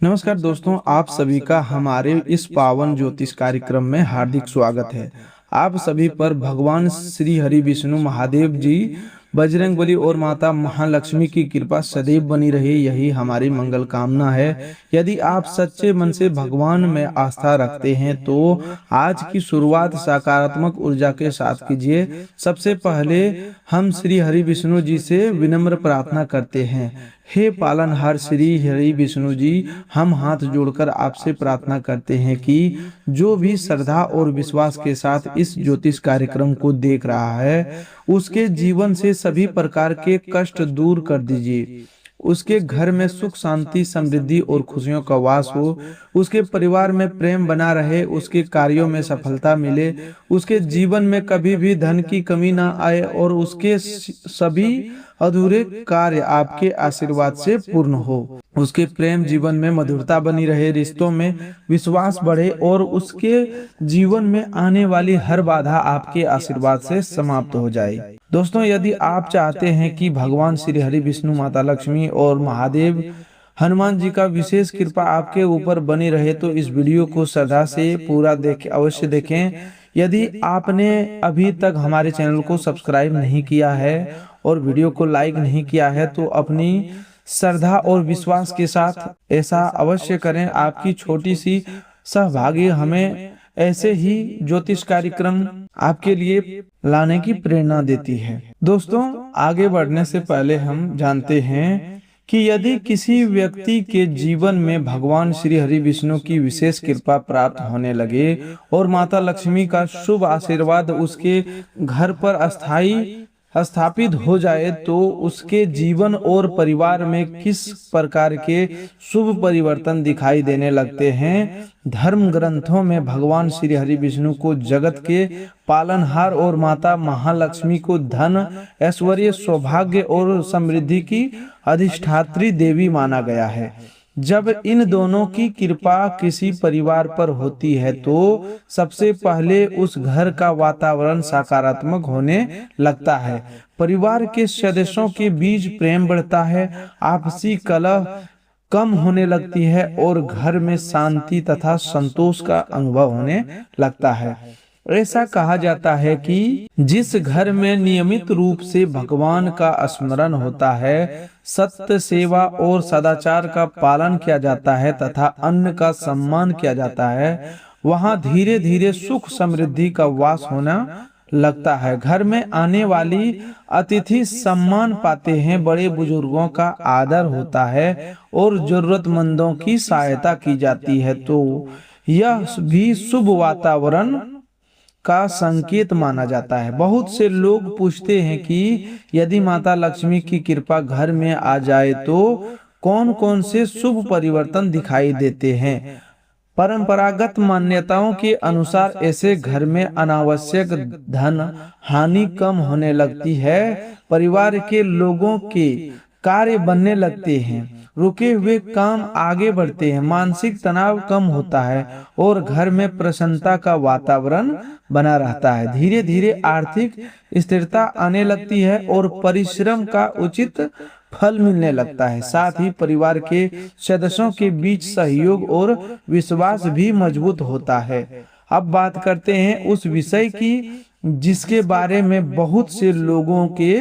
नमस्कार दोस्तों, आप सभी का हमारे इस पावन ज्योतिष कार्यक्रम में हार्दिक स्वागत है। आप सभी पर भगवान श्री हरि विष्णु महादेव जी, बजरंगबली और माता महालक्ष्मी की कृपा सदैव बनी रहे, यही हमारी मंगल कामना है। यदि आप सच्चे मन से भगवान में आस्था रखते हैं तो आज की शुरुआत सकारात्मक ऊर्जा के साथ कीजिए। सबसे पहले हम श्री हरि विष्णु जी से विनम्र प्रार्थना करते हैं। हे पालनहार श्री हरि विष्णु जी, हम हाथ जोड़कर आपसे प्रार्थना करते हैं कि जो भी श्रद्धा और विश्वास के साथ इस ज्योतिष कार्यक्रम को देख रहा है, उसके जीवन से सभी प्रकार के कष्ट दूर कर दीजिए। उसके घर में सुख शांति समृद्धि और खुशियों का वास हो, उसके परिवार में प्रेम बना रहे, उसके कार्यों में सफलता मिले, उसके जीवन में कभी भी धन की कमी ना आए और उसके सभी अधूरे कार्य आपके आशीर्वाद से पूर्ण हो। उसके प्रेम जीवन में मधुरता बनी रहे, रिश्तों में विश्वास बढ़े और उसके जीवन में आने वाली हर बाधा आपके आशीर्वाद से समाप्त हो जाए। दोस्तों, यदि आप चाहते हैं कि भगवान श्री हरि विष्णु, माता लक्ष्मी और महादेव हनुमान जी का विशेष कृपा आपके ऊपर बनी रहे तो इस वीडियो को श्रद्धा से पूरा अवश्य देखें। यदि आपने अभी तक हमारे चैनल को सब्सक्राइब नहीं किया है और वीडियो को लाइक नहीं किया है तो अपनी श्रद्धा और विश्वास के साथ ऐसा अवश्य करें। आपकी छोटी सी सहभागी हमें ऐसे ही ज्योतिष कार्यक्रम आपके लिए लाने की प्रेरणा देती है। दोस्तों, आगे बढ़ने से पहले हम जानते हैं कि यदि किसी व्यक्ति के जीवन में भगवान श्री हरि विष्णु की विशेष कृपा प्राप्त होने लगे और माता लक्ष्मी का शुभ आशीर्वाद उसके घर पर स्थापित हो जाए तो उसके जीवन और परिवार में किस प्रकार के शुभ परिवर्तन दिखाई देने लगते हैं। धर्म ग्रंथों में भगवान श्री हरि विष्णु को जगत के पालनहार और माता महालक्ष्मी को धन, ऐश्वर्य, सौभाग्य और समृद्धि की अधिष्ठात्री देवी माना गया है। जब इन दोनों की कृपा किसी परिवार पर होती है तो सबसे पहले उस घर का वातावरण सकारात्मक होने लगता है। परिवार के सदस्यों के बीच प्रेम बढ़ता है, आपसी कलह कम होने लगती है और घर में शांति तथा संतोष का अनुभव होने लगता है। ऐसा कहा जाता है कि जिस घर में नियमित रूप से भगवान का स्मरण होता है, सत्य, सेवा और सदाचार का पालन किया जाता है तथा अन्न का सम्मान किया जाता है, वहां धीरे धीरे सुख समृद्धि का वास होना लगता है। घर में आने वाली अतिथि सम्मान पाते हैं, बड़े बुजुर्गों का आदर होता है और जरूरतमंदों की सहायता की जाती है, तो यह भी शुभ वातावरण का संकेत माना जाता है। बहुत से लोग पूछते हैं कि यदि माता लक्ष्मी की कृपा घर में आ जाए तो कौन कौन से शुभ परिवर्तन दिखाई देते हैं। परंपरागत मान्यताओं के अनुसार ऐसे घर में अनावश्यक धन हानि कम होने लगती है, परिवार के लोगों के कार्य बनने लगते हैं, रुके हुए काम आगे बढ़ते हैं, मानसिक तनाव कम होता है और घर में प्रसन्नता का वातावरण बना रहता है। धीरे धीरे आर्थिक स्थिरता आने लगती है और परिश्रम का उचित फल मिलने लगता है। साथ ही परिवार के सदस्यों के बीच सहयोग और विश्वास भी मजबूत होता है। अब बात करते हैं उस विषय की जिसके बारे में बहुत से लोगों के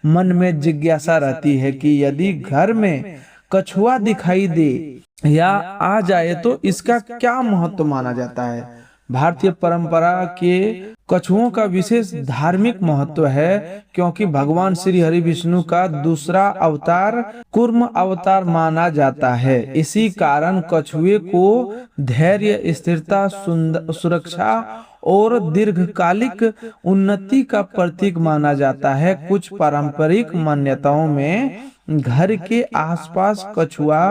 मन में जिज्ञासा रहती है कि यदि घर में कछुआ दिखाई दे या आ जाए तो इसका क्या महत्व माना जाता है। भारतीय परंपरा के कछुओं का विशेष धार्मिक महत्व है क्योंकि भगवान श्री हरि विष्णु का दूसरा अवतार कूर्म अवतार माना जाता है। इसी कारण कछुए को धैर्य, स्थिरता, सुरक्षा और दीर्घकालिक उन्नति का प्रतीक माना जाता है। कुछ पारंपरिक मान्यताओं में घर के आसपास कछुआ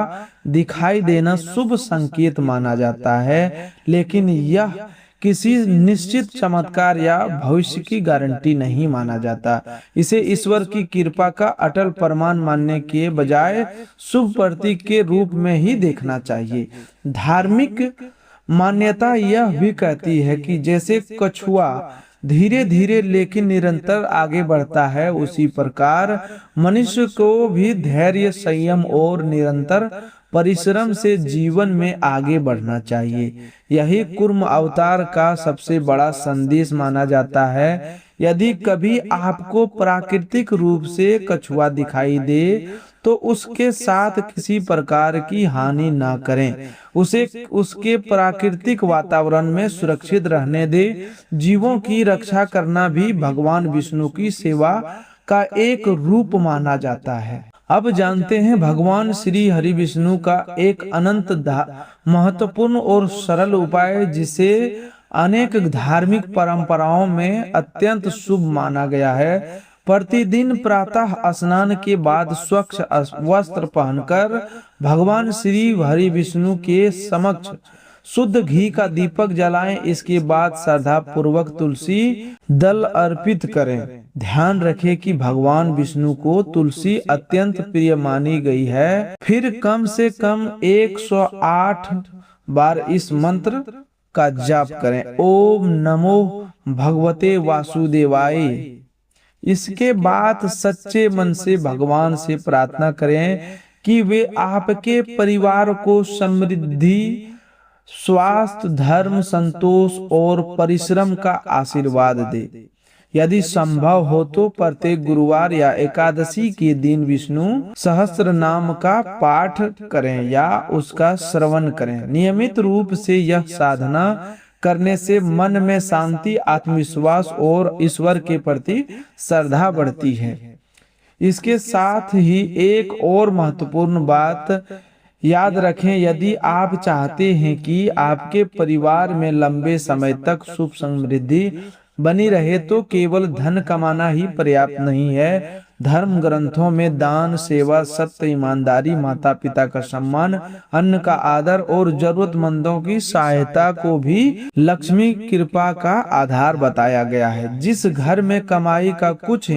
दिखाई देना शुभ संकेत माना जाता है, लेकिन यह किसी निश्चित चमत्कार या भविष्य की गारंटी नहीं माना जाता। इसे ईश्वर की कृपा का अटल प्रमाण मानने के बजाय शुभ प्रतीक के रूप में ही देखना चाहिए। धार्मिक मान्यता यह भी कहती है कि जैसे कछुआ धीरे धीरे लेकिन निरंतर आगे बढ़ता है, उसी प्रकार मनुष्य को भी धैर्य, संयम और निरंतर परिश्रम से जीवन में आगे बढ़ना चाहिए। यही कूर्म अवतार का सबसे बड़ा संदेश माना जाता है। यदि कभी आपको प्राकृतिक रूप से कछुआ दिखाई दे तो उसके साथ किसी प्रकार की हानि ना करें, उसे उसके प्राकृतिक वातावरण में सुरक्षित रहने दे। जीवों की रक्षा करना भी भगवान विष्णु की सेवा का एक रूप माना जाता है। अब जानते हैं भगवान श्री हरि विष्णु का एक अनंत महत्वपूर्ण और सरल उपाय, जिसे अनेक धार्मिक परंपराओं में अत्यंत शुभ माना गया है। प्रतिदिन प्रातः स्नान के बाद स्वच्छ वस्त्र पहनकर भगवान श्री हरि विष्णु के समक्ष शुद्ध घी का दीपक जलाएं। इसके बाद श्रद्धा पूर्वक तुलसी दल अर्पित करें। ध्यान रखें कि भगवान विष्णु को तुलसी अत्यंत प्रिय मानी गई है। फिर कम से कम 108 बार इस मंत्र का जाप करें, ओम नमो भगवते वासुदेवाय। इसके बाद सच्चे मन से भगवान से प्रार्थना करें कि वे आपके परिवार को समृद्धि, स्वास्थ्य, धर्म, संतोष और परिश्रम का आशीर्वाद दे। यदि संभव हो तो प्रत्येक गुरुवार या एकादशी के दिन विष्णु सहस्त्र नाम का पाठ करें या उसका श्रवण करें। नियमित रूप से यह साधना करने से मन में शांति, आत्मविश्वास और ईश्वर के प्रति श्रद्धा बढ़ती है। इसके साथ ही एक और महत्वपूर्ण बात याद रखें, यदि आप चाहते हैं कि आपके परिवार में लंबे समय तक सुख समृद्धि बनी रहे तो केवल धन कमाना ही पर्याप्त नहीं है। धर्म ग्रंथों में दान, सेवा, सत्य, ईमानदारी, माता पिता का सम्मान, अन्न का आदर और जरूरतमंदों की सहायता को भी लक्ष्मी कृपा का आधार बताया गया है। जिस घर में कमाई का कुछ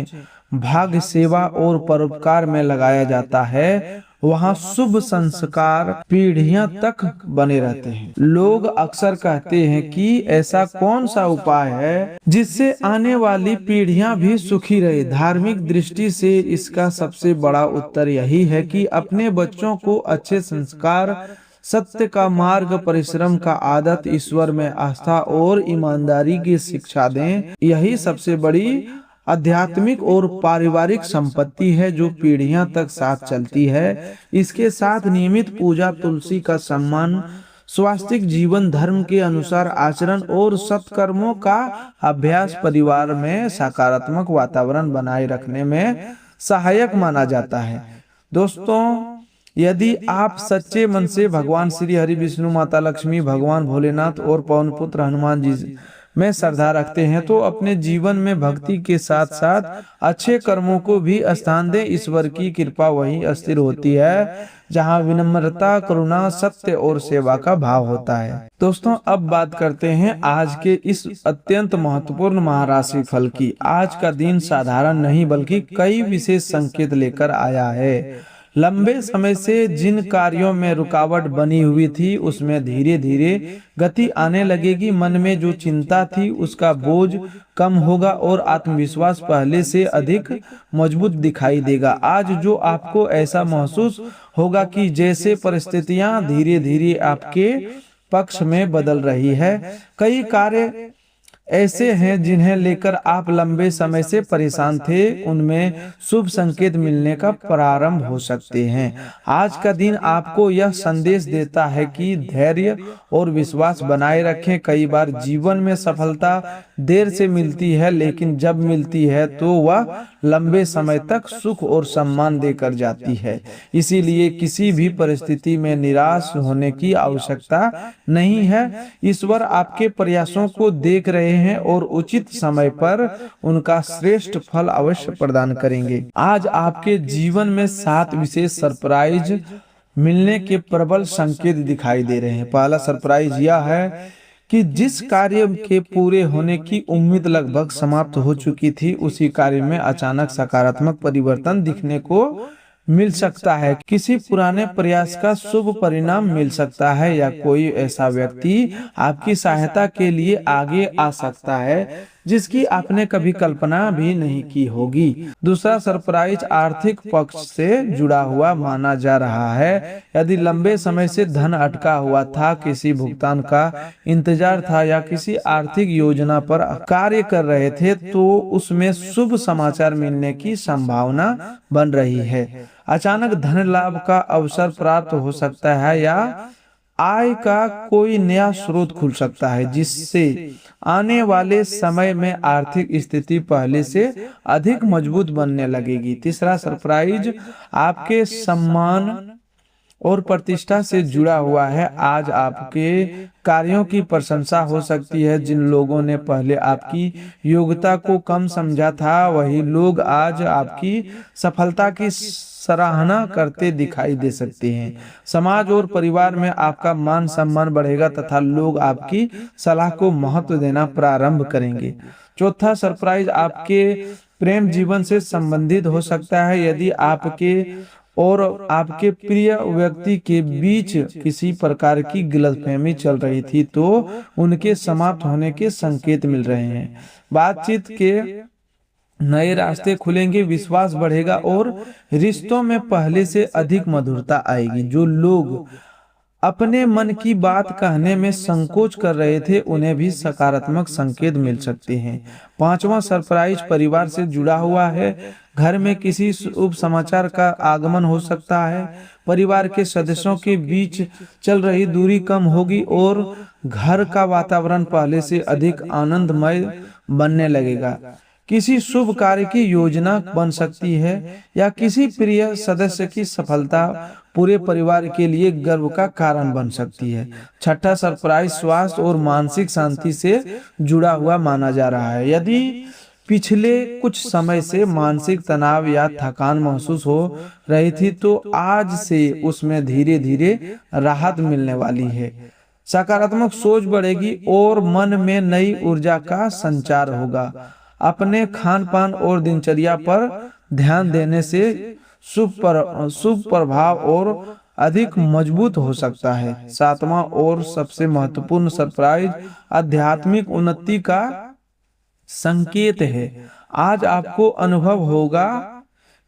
भाग सेवा और परोपकार में लगाया जाता है, वहाँ शुभ संस्कार पीढ़ियां तक बने रहते हैं। लोग अक्सर कहते हैं कि ऐसा कौन सा उपाय है जिससे आने वाली पीढ़ियां भी सुखी रहे। धार्मिक दृष्टि से इसका सबसे बड़ा उत्तर यही है कि अपने बच्चों को अच्छे संस्कार, सत्य का मार्ग, परिश्रम का आदत, ईश्वर में आस्था और ईमानदारी की शिक्षा दें। यही सबसे बड़ी आध्यात्मिक और पारिवारिक संपत्ति है जो पीढ़ियां तक साथ चलती है। इसके साथ नियमित पूजा, तुलसी का सम्मान, स्वास्थ्यिक जीवन, धर्म के अनुसार आचरण और सत्कर्मों का अभ्यास परिवार में सकारात्मक वातावरण बनाए रखने में सहायक माना जाता है। दोस्तों, यदि आप सच्चे मन से भगवान श्री हरि विष्णु, माता लक्ष्मी, भगवान भोलेनाथ और पवन पुत्र हनुमान जी में श्रद्धा रखते हैं तो अपने जीवन में भक्ति के साथ साथ अच्छे कर्मों को भी स्थान दें। ईश्वर की कृपा वहीं अस्थिर होती है जहां विनम्रता, करुणा, सत्य और सेवा का भाव होता है। दोस्तों, अब बात करते हैं आज के इस अत्यंत महत्वपूर्ण महाराशि फल की। आज का दिन साधारण नहीं बल्कि कई विशेष संकेत लेकर आया है। लंबे समय से जिन कार्यों में रुकावट बनी हुई थी उसमें धीरे धीरे गति आने लगेगी। मन में जो चिंता थी उसका बोझ कम होगा और आत्मविश्वास पहले से अधिक मजबूत दिखाई देगा। आज जो आपको ऐसा महसूस होगा कि जैसे परिस्थितियां धीरे धीरे आपके पक्ष में बदल रही है। कई कार्य ऐसे हैं जिन्हें लेकर आप लंबे समय से परेशान थे, उनमें शुभ संकेत मिलने का प्रारंभ हो सकते हैं। आज का दिन आपको यह संदेश देता है कि धैर्य और विश्वास बनाए रखें। कई बार जीवन में सफलता देर से मिलती है, लेकिन जब मिलती है तो वह लंबे समय तक सुख और सम्मान देकर जाती है। इसीलिए किसी भी परिस्थिति में निराश होने की आवश्यकता नहीं है। ईश्वर आपके प्रयासों को देख रहे हैं और उचित समय पर उनका श्रेष्ठ फल अवश्य प्रदान करेंगे। आज आपके जीवन में 7 विशेष सरप्राइज मिलने के प्रबल संकेत दिखाई दे रहे हैं। पहला सरप्राइज यह है कि जिस कार्य के पूरे होने की उम्मीद लगभग समाप्त हो चुकी थी, उसी कार्य में अचानक सकारात्मक परिवर्तन दिखने को मिल सकता है। किसी पुराने प्रयास का शुभ परिणाम मिल सकता है या कोई ऐसा व्यक्ति आपकी सहायता के लिए आगे आ सकता है जिसकी आपने कभी कल्पना भी नहीं की होगी। दूसरा सरप्राइज आर्थिक पक्ष से जुड़ा हुआ माना जा रहा है। यदि लंबे समय से धन अटका हुआ था, किसी भुगतान का इंतजार था या किसी आर्थिक योजना पर कार्य कर रहे थे, तो उसमें शुभ समाचार मिलने की संभावना बन रही है। अचानक धन लाभ का अवसर प्राप्त हो सकता है या आय का कोई नया स्रोत खुल सकता है, जिससे आने वाले समय में आर्थिक स्थिति पहले से अधिक मजबूत बनने लगेगी। तीसरा सरप्राइज आपके सम्मान और प्रतिष्ठा से जुड़ा हुआ है। आज आपके कार्यों की प्रशंसा हो सकती है। जिन लोगों ने पहले आपकी योग्यता को कम समझा था, वही लोग आज आपकी सफलता की सराहना करते दिखाई दे सकते हैं। समाज और परिवार में आपका मान सम्मान बढ़ेगा तथा लोग आपकी सलाह को महत्व देना प्रारंभ करेंगे। चौथा सरप्राइज आपके प्रेम जीवन से संबंधित हो सकता है। यदि आपके और आपके प्रिय व्यक्ति के बीच किसी प्रकार की गलतफहमी चल रही थी, तो उनके समाप्त होने के संकेत मिल रहे हैं। बातचीत के नए रास्ते खुलेंगे, विश्वास बढ़ेगा और रिश्तों में पहले से अधिक मधुरता आएगी। जो लोग अपने मन की बात कहने में संकोच कर रहे थे, उन्हें भी सकारात्मक संकेत मिल सकते हैं। पांचवा सरप्राइज परिवार से जुड़ा हुआ है। घर में किसी शुभ समाचार का आगमन हो सकता है। परिवार के सदस्यों के बीच चल रही दूरी कम होगी और घर का वातावरण पहले से अधिक आनंदमय बनने लगेगा। किसी शुभ कार्य की योजना बन सकती है या किसी प्रिय सदस्य की सफलता पूरे परिवार के लिए गर्व का कारण बन सकती है। छठा सरप्राइज स्वास्थ्य और मानसिक शांति से जुड़ा हुआ माना जा रहा है। यदि पिछले कुछ समय से मानसिक तनाव या थकान महसूस हो रही थी, तो आज से उसमें धीरे धीरे राहत मिलने वाली है। सकारात्मक सोच बढ़ेगी और मन में नई ऊर्जा का संचार होगा। अपने खान पान और दिनचर्या पर ध्यान देने से शुभ प्रभाव और अधिक मजबूत हो सकता है। सातवां और सबसे महत्वपूर्ण सरप्राइज आध्यात्मिक उन्नति का संकेत है। आज आपको अनुभव होगा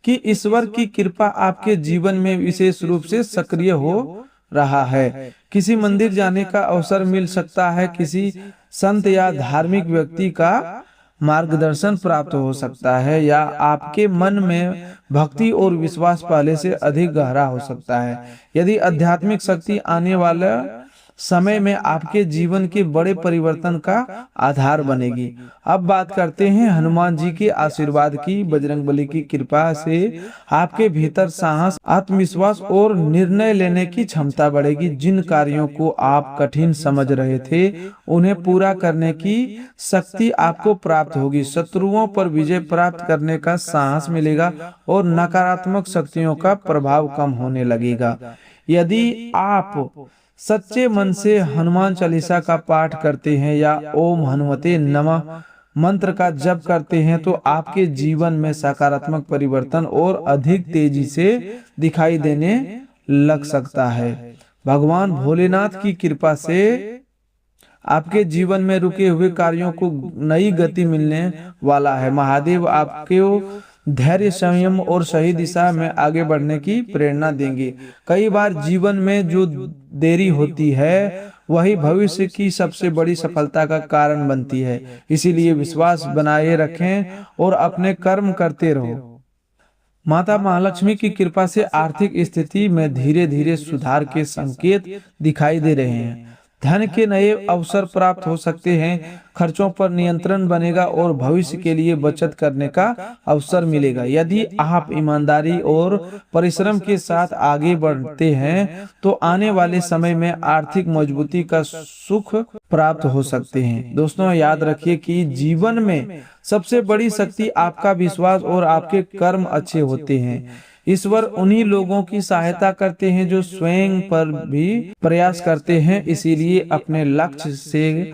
कि ईश्वर की कृपा आपके जीवन में विशेष रूप से सक्रिय हो रहा है। किसी मंदिर जाने का अवसर मिल सकता है, किसी संत या धार्मिक व्यक्ति का मार्गदर्शन प्राप्त हो सकता है, या आपके मन में भक्ति और विश्वास पहले से अधिक गहरा हो सकता है। यदि आध्यात्मिक शक्ति आने वाला समय में आपके जीवन के बड़े परिवर्तन का आधार बनेगी। अब बात करते हैं हनुमान जी के आशीर्वाद की। बजरंगबली की कृपा से आपके भीतर साहस, आत्मविश्वास और निर्णय लेने की क्षमता बढ़ेगी। जिन कार्यों को आप कठिन समझ रहे थे, उन्हें पूरा करने की शक्ति आपको प्राप्त होगी। शत्रुओं पर विजय प्राप्त करने का साहस मिलेगा और नकारात्मक शक्तियों का प्रभाव कम होने लगेगा। यदि आप सच्चे मन से हनुमान चालीसा का पाठ करते हैं या ओम हनुमते नमः मंत्र का जप करते हैं, तो आपके जीवन में सकारात्मक परिवर्तन और अधिक तेजी से दिखाई देने लग सकता है। भगवान भोलेनाथ की कृपा से आपके जीवन में रुके हुए कार्यों को नई गति मिलने वाला है। महादेव आपको धैर्य, संयम और सही दिशा में आगे बढ़ने की प्रेरणा देंगे। कई बार जीवन में जो देरी होती है, वही भविष्य की सबसे बड़ी सफलता का कारण बनती है। इसीलिए विश्वास बनाए रखें और अपने कर्म करते रहो। माता महालक्ष्मी की कृपा से आर्थिक स्थिति में धीरे धीरे सुधार के संकेत दिखाई दे रहे हैं। धन के नए अवसर प्राप्त हो सकते हैं, खर्चों पर नियंत्रण बनेगा और भविष्य के लिए बचत करने का अवसर मिलेगा। यदि आप ईमानदारी और परिश्रम के साथ आगे बढ़ते हैं, तो आने वाले समय में आर्थिक मजबूती का सुख प्राप्त हो सकते हैं। दोस्तों, याद रखिए कि जीवन में सबसे बड़ी शक्ति आपका विश्वास और आपके कर्म अच्छे होते हैं। ईश्वर उन्हीं लोगों की सहायता करते हैं जो स्वयं पर भी प्रयास करते हैं। इसीलिए अपने लक्ष्य से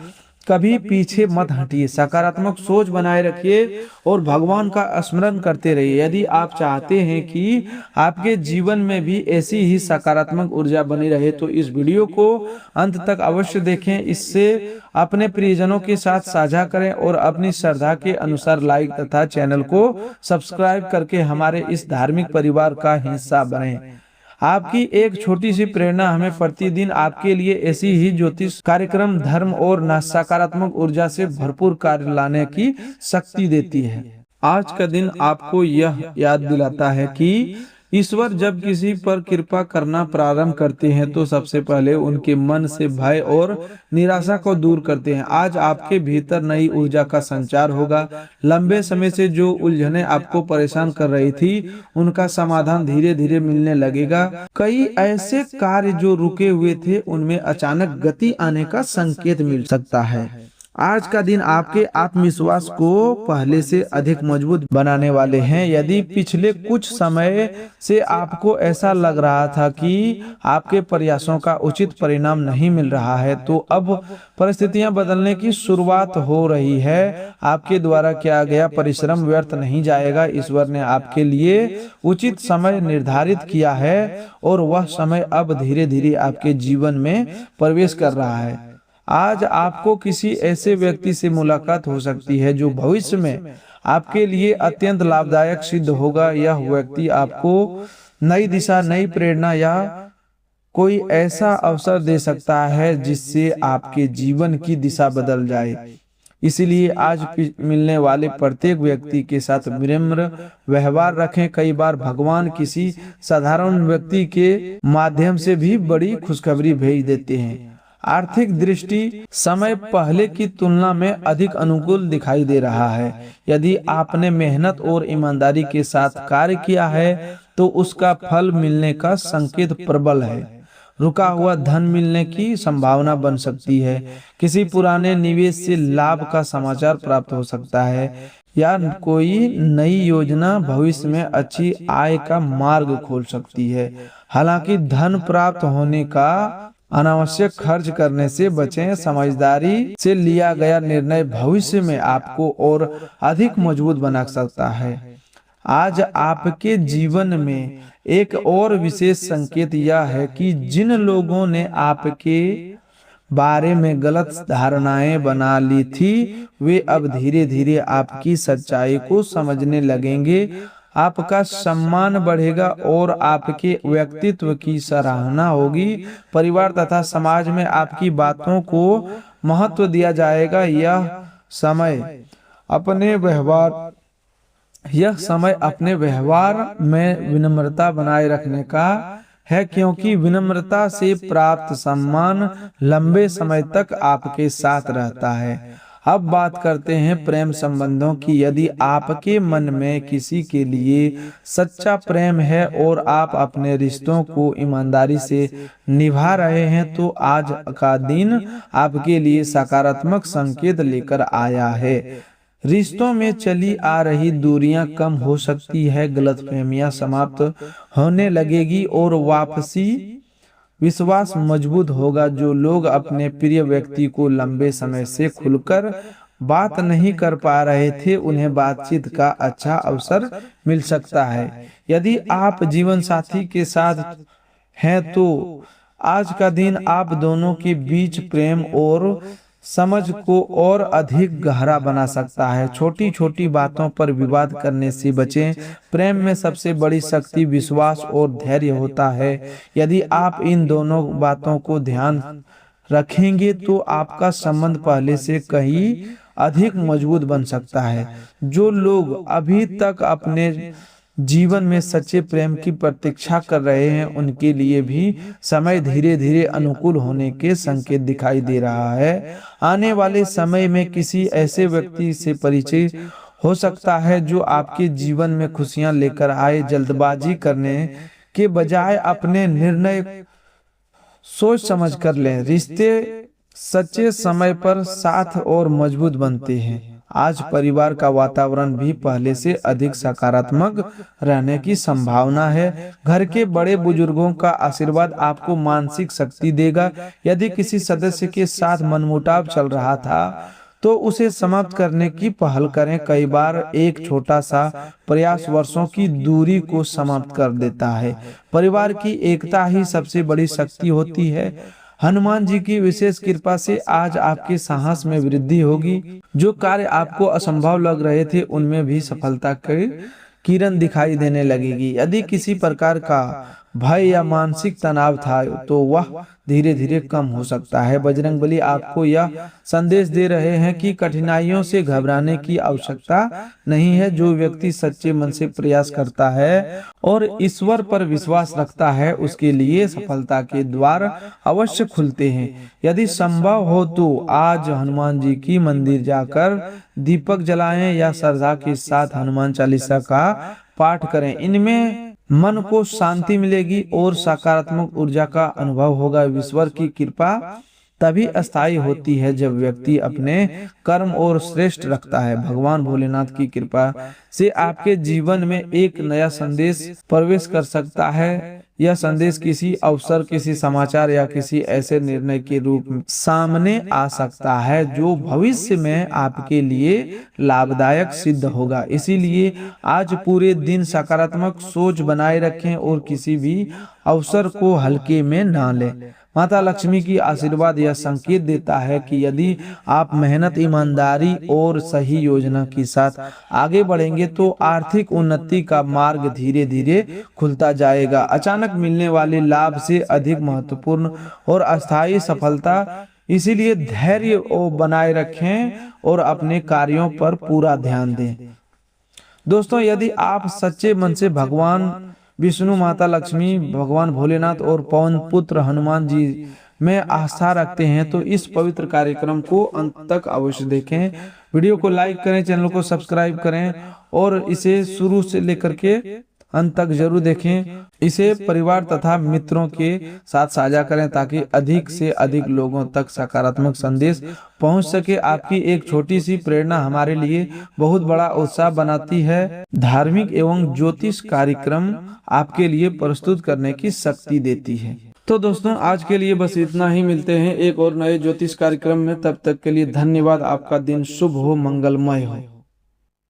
कभी पीछे मत हटिए, सकारात्मक सोच बनाए रखिए और भगवान का स्मरण करते रहिए। यदि आप चाहते हैं कि आपके जीवन में भी ऐसी ही सकारात्मक ऊर्जा बनी रहे तो इस वीडियो को अंत तक अवश्य देखें। इससे अपने प्रियजनों के साथ साझा करें और अपनी श्रद्धा के अनुसार लाइक तथा चैनल को सब्सक्राइब करके हमारे इस धार्मिक परिवार का हिस्सा बनें। आपकी एक छोटी सी प्रेरणा हमें प्रतिदिन आपके लिए ऐसी ही ज्योतिष कार्यक्रम, धर्म और सकारात्मक ऊर्जा से भरपूर कार्य लाने की शक्ति देती है। आज का दिन आपको यह याद दिलाता है कि ईश्वर जब किसी पर कृपा करना प्रारंभ करते हैं तो सबसे पहले उनके मन से भय और निराशा को दूर करते हैं। आज आपके भीतर नई ऊर्जा का संचार होगा। लंबे समय से जो उलझनें आपको परेशान कर रही थी, उनका समाधान धीरे धीरे मिलने लगेगा। कई ऐसे कार्य जो रुके हुए थे, उनमें अचानक गति आने का संकेत मिल सकता है। आज का दिन आपके आत्मविश्वास को पहले से अधिक मजबूत बनाने वाले हैं। यदि पिछले कुछ समय से आपको ऐसा लग रहा था कि आपके प्रयासों का उचित परिणाम नहीं मिल रहा है, तो अब परिस्थितियां बदलने की शुरुआत हो रही है। आपके द्वारा किया गया परिश्रम व्यर्थ नहीं जाएगा। ईश्वर ने आपके लिए उचित समय निर्धारित किया है और वह समय अब धीरे धीरे आपके जीवन में प्रवेश कर रहा है। आज आपको किसी ऐसे व्यक्ति से मुलाकात हो सकती है जो भविष्य में आपके लिए अत्यंत लाभदायक सिद्ध होगा। यह व्यक्ति आपको नई दिशा, नई प्रेरणा या कोई ऐसा अवसर दे सकता है जिससे आपके जीवन की दिशा बदल जाए। इसीलिए आज मिलने वाले प्रत्येक व्यक्ति के साथ विनम्र व्यवहार रखें। कई बार भगवान किसी साधारण व्यक्ति के माध्यम से भी बड़ी खुशखबरी भेज देते हैं। आर्थिक दृष्टि समय पहले की तुलना में अधिक अनुकूल दिखाई दे रहा है। यदि आपने मेहनत और ईमानदारी के साथ कार्य किया है तो उसका फल मिलने का संकेत प्रबल है। रुका हुआ धन मिलने की संभावना बन सकती है। किसी पुराने निवेश से लाभ का समाचार प्राप्त हो सकता है या कोई नई योजना भविष्य में अच्छी आय का मार्ग खोल सकती है। हालांकि धन प्राप्त होने का अनावश्यक खर्च करने से बचें। समझदारी से लिया गया निर्णय भविष्य में आपको और अधिक मजबूत बना सकता है। आज आपके जीवन में एक और विशेष संकेत यह है कि जिन लोगों ने आपके बारे में गलत धारणाएं बना ली थी, वे अब धीरे धीरे आपकी सच्चाई को समझने लगेंगे। आपका सम्मान बढ़ेगा और आपके व्यक्तित्व की सराहना होगी। परिवार तथा समाज में आपकी बातों को महत्व दिया जाएगा। यह समय अपने व्यवहार में विनम्रता बनाए रखने का है, क्योंकि विनम्रता से प्राप्त सम्मान लंबे समय तक आपके साथ रहता है। अब बात करते हैं प्रेम संबंधों की। यदि आपके मन में किसी के लिए सच्चा प्रेम है और आप अपने रिश्तों को ईमानदारी से निभा रहे हैं, तो आज का दिन आपके लिए सकारात्मक संकेत लेकर आया है। रिश्तों में चली आ रही दूरियां कम हो सकती है, गलतफहमियां समाप्त होने लगेगी और वापसी विश्वास मजबूत होगा। जो लोग अपने प्रिय व्यक्ति को लंबे समय से खुलकर बात नहीं कर पा रहे थे, उन्हें बातचीत का अच्छा अवसर मिल सकता है। यदि आप जीवन साथी के साथ हैं तो आज का दिन आप दोनों के बीच प्रेम और समझ को और अधिक गहरा बना सकता है। छोटी छोटी बातों पर विवाद करने से बचें। प्रेम में सबसे बड़ी शक्ति विश्वास और धैर्य होता है। यदि आप इन दोनों बातों को ध्यान रखेंगे तो आपका संबंध पहले से कहीं अधिक मजबूत बन सकता है। जो लोग अभी तक अपने जीवन में सच्चे प्रेम की प्रतीक्षा कर रहे हैं, उनके लिए भी समय धीरे धीरे अनुकूल होने के संकेत दिखाई दे रहा है। आने वाले समय में किसी ऐसे व्यक्ति से परिचय हो सकता है जो आपके जीवन में खुशियां लेकर आए। जल्दबाजी करने के बजाय अपने निर्णय सोच समझ कर लें। रिश्ते सच्चे समय पर साथ और मजबूत बनते हैं। आज परिवार का वातावरण भी पहले से अधिक सकारात्मक रहने की संभावना है। घर के बड़े बुजुर्गों का आशीर्वाद आपको मानसिक शक्ति देगा। यदि किसी सदस्य के साथ मनमुटाव चल रहा था तो उसे समाप्त करने की पहल करें। कई बार एक छोटा सा प्रयास वर्षों की दूरी को समाप्त कर देता है। परिवार की एकता ही सबसे बड़ी शक्ति होती है। हनुमान जी की विशेष कृपा से आज आपके साहस में वृद्धि होगी। जो कार्य आपको असंभव लग रहे थे उनमें भी सफलता की किरण दिखाई देने लगेगी। यदि किसी प्रकार का भय या मानसिक तनाव था तो वह धीरे धीरे कम हो सकता है। बजरंगबली आपको यह संदेश दे रहे हैं कि कठिनाइयों से घबराने की आवश्यकता नहीं है। जो व्यक्ति सच्चे मन से प्रयास करता है और ईश्वर पर विश्वास रखता है उसके लिए सफलता के द्वार अवश्य खुलते हैं। यदि संभव हो तो आज हनुमान जी की मंदिर जाकर दीपक जलाएं या श्रद्धा के साथ हनुमान चालीसा का पाठ करें। इनमें मन को शांति मिलेगी और सकारात्मक ऊर्जा का अनुभव होगा। ईश्वर की कृपा तभी अस्थायी होती है जब व्यक्ति अपने कर्म और श्रेष्ठ रखता है। भगवान भोलेनाथ की कृपा से आपके जीवन में एक नया संदेश प्रवेश कर सकता है। यह संदेश किसी अवसर, किसी समाचार या किसी ऐसे निर्णय के रूप में सामने आ सकता है जो भविष्य में आपके लिए लाभदायक सिद्ध होगा। इसीलिए आज पूरे दिन सकारात्मक सोच बनाए रखें और किसी भी अवसर को हल्के में ना लें। माता लक्ष्मी की आशीर्वाद यह संकेत देता है कि यदि आप मेहनत, ईमानदारी और सही योजना के साथ आगे बढ़ेंगे तो आर्थिक उन्नति का मार्ग धीरे धीरे खुलता जाएगा। अचानक मिलने वाले लाभ से अधिक महत्वपूर्ण और अस्थायी सफलता, इसीलिए धैर्य बनाए रखें और अपने कार्यों पर पूरा ध्यान दें। दोस्तों, यदि आप सच्चे मन से भगवान विष्णु, माता लक्ष्मी, भगवान भोलेनाथ और पवन पुत्र हनुमान जी में आस्था रखते हैं तो इस पवित्र कार्यक्रम को अंत तक अवश्य देखें। वीडियो को लाइक करें, चैनल को सब्सक्राइब करें और इसे शुरू से लेकर के अंत तक जरूर देखें। इसे परिवार तथा मित्रों के साथ साझा करें ताकि अधिक से अधिक लोगों तक सकारात्मक संदेश पहुंच सके। आपकी एक छोटी सी प्रेरणा हमारे लिए बहुत बड़ा उत्साह बनाती है। धार्मिक एवं ज्योतिष कार्यक्रम आपके लिए प्रस्तुत करने की शक्ति देती है। तो दोस्तों, आज के लिए बस इतना ही। मिलते हैं एक और नए ज्योतिष कार्यक्रम में। तब तक के लिए धन्यवाद। आपका दिन शुभ हो, मंगलमय हो।